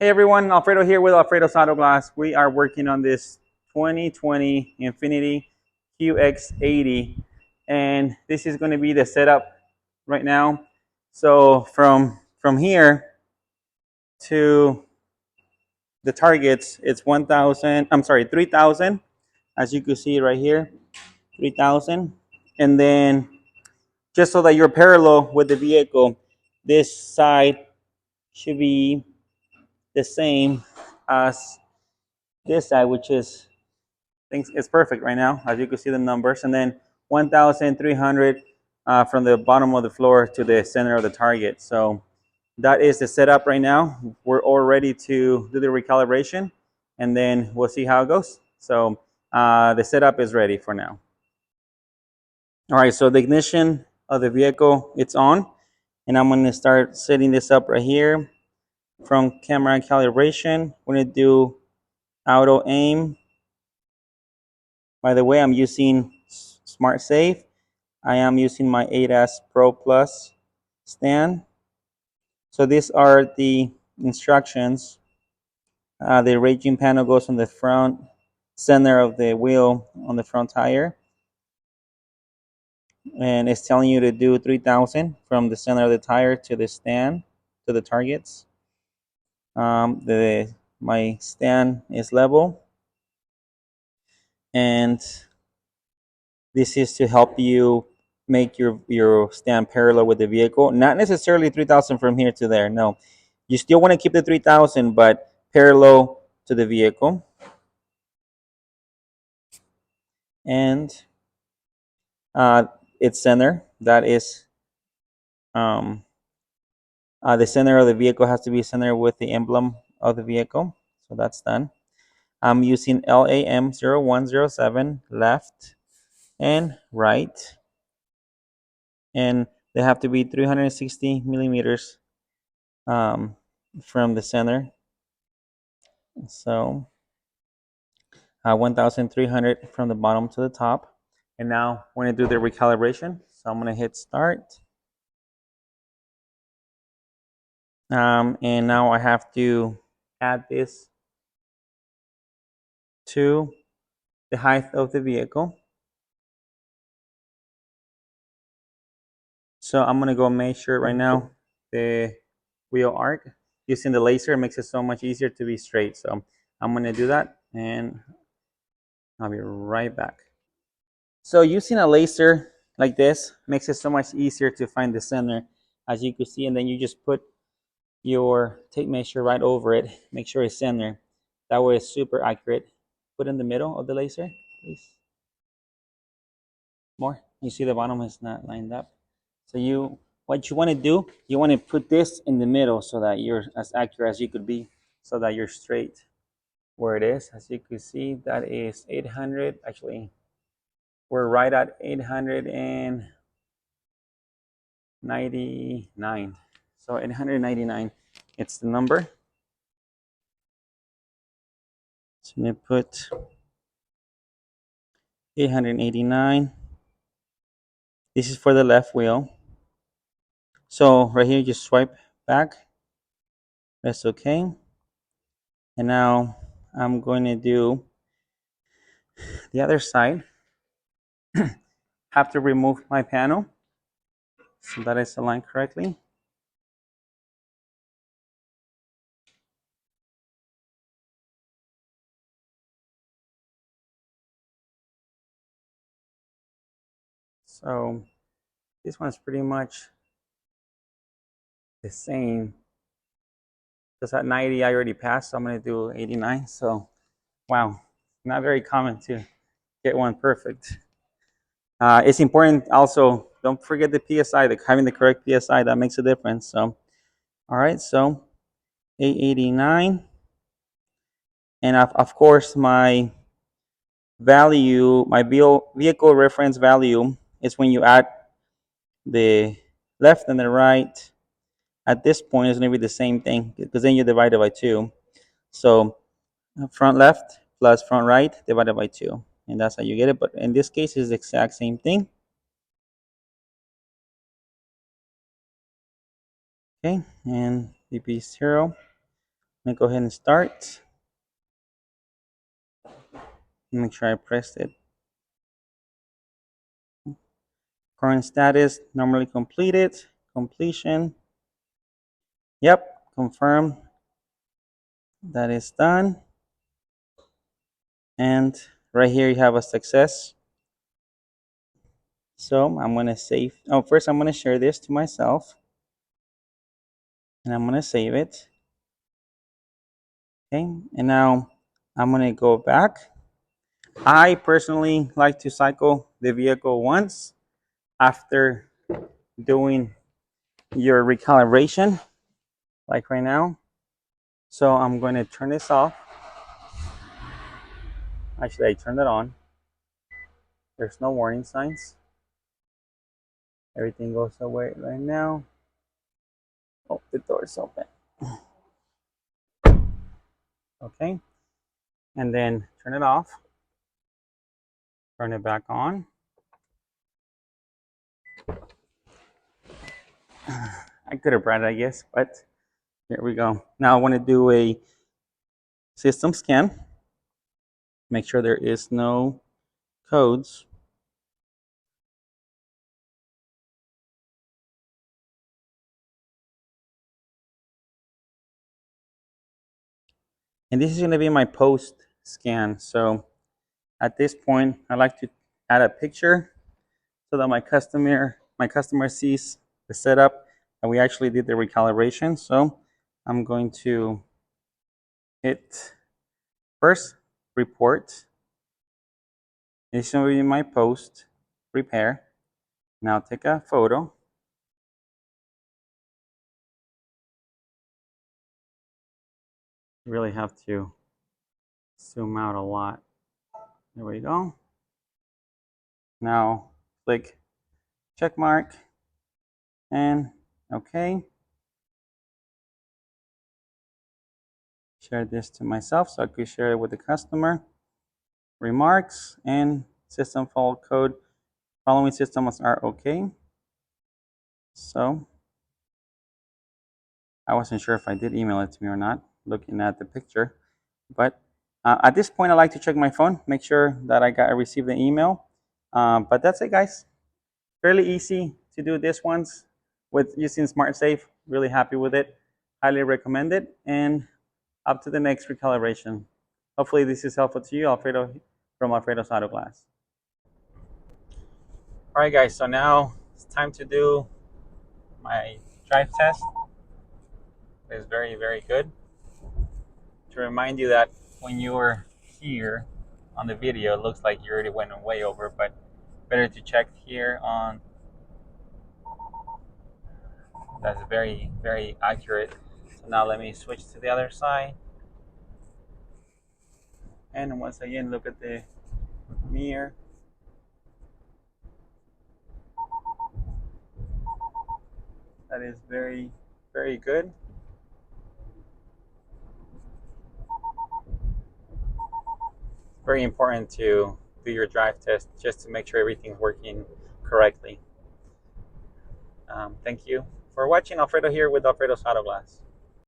Hey everyone, Alfredo here with Alfredo's Auto Glass. We are working on this 2020 Infiniti QX80, and this is going to be the setup right now. So from here to the targets, it's 1,000. I'm sorry, 3,000. As you can see right here, 3,000, and then just so that you're parallel with the vehicle, this side should be the same as this side, which is things it's perfect right now, as you can see the numbers, and then 1,300 from the bottom of the floor to the center of the target. So that is the setup right now. We're all ready to do the recalibration, and then we'll see how it goes. So the setup is ready for now. All right, so the ignition of the vehicle, it's on, and I'm going to start setting this up right here. From camera calibration, we're going to do auto aim. By the way, I'm using SmartSafe. I am using my ADAS Pro Plus stand. So these are the instructions. The raging panel goes on the front center of the wheel on the front tire. And it's telling you to do 3,000 from the center of the tire to the stand, to the targets. My stand is level. And this is to help you make your stand parallel with the vehicle. Not necessarily 3,000 from here to there. No, you still want to keep the 3,000, but parallel to the vehicle. And its center, that is the center of the vehicle has to be center with the emblem of the vehicle. So that's done. I'm using LAM0107 left and right. And they have to be 360 millimeters from the center. So 1,300 from the bottom to the top. And now we're going to do the recalibration. So I'm going to hit start. And now I have to add this to the height of the vehicle. So I'm going to go measure right now the wheel arc. Using the laser makes it so much easier to be straight. So I'm going to do that and I'll be right back. So using a laser like this makes it so much easier to find the center, as you can see, and then you just put your tape measure right over it. Make sure it's center. That way it's super accurate. Put in the middle of the laser, please. More. You see the bottom is not lined up. So what you want to do, you want to put this in the middle so that you're as accurate as you could be, so that you're straight where it is. As you can see, that is 800. Actually, we're right at 899. So 899, it's the number. So I'm going to put 889. This is for the left wheel. So right here, just swipe back. That's okay. And now I'm going to do the other side. Have to remove my panel so that it's aligned correctly. So this one's pretty much the same. Because at 90 I already passed, so I'm going to do 89. So wow, not very common to get one perfect. It's important also, don't forget the PSI, having the correct PSI, that makes a difference. So, all right, so 889. And of course, my value, my vehicle reference value is when you add the left and the right. At this point, it's going to be the same thing because then you divide it by 2. So front left plus front right divided by 2. And that's how you get it. But in this case, it's the exact same thing. Okay, and VP0. Let me go ahead and start. Make sure I pressed it. Current status, normally completed. Completion. Yep, confirm. That is done. And right here you have a success. So I'm going to save. Oh, first I'm going to share this to myself. And I'm going to save it. Okay, and now I'm going to go back. I personally like to cycle the vehicle once after doing your recalibration, like right now. So I'm going to turn this off. Actually, I turned it on. There's no warning signs. Everything goes away right now. Oh, the door's open. Okay, and then turn it off. Turn it back on. I could have brought it, I guess, but here we go. Now I want to do a system scan. Make sure there is no codes. And this is going to be my post scan. So at this point, I like to add a picture so that my customer sees the setup and we actually did the recalibration. So I'm going to hit first report. This is going to be my post repair. Now take a photo. You really have to zoom out a lot. There we go. Now click check mark and okay. Share this to myself so I could share it with the customer. Remarks and system fault code. Following systems are okay. So I wasn't sure if I did email it to me or not, looking at the picture. But at this point, I like to check my phone, make sure that I received the email. But that's it, guys. Fairly easy to do this ones with using SmartSafe. Really happy with it. Highly recommend it. And up to the next recalibration. Hopefully this is helpful to you, Alfredo from Alfredo's Auto Glass. All right, guys. So now it's time to do my drive test. It's very, very good. To remind you that when you're here on the video, it looks like you already went way over, but better to check here on. That's very, very accurate. So now let me switch to the other side. And once again, look at the mirror. That is very, very good. Very important to do your drive test just to make sure everything's working correctly. Thank you for watching. Alfredo here with Alfredo's Auto Glass.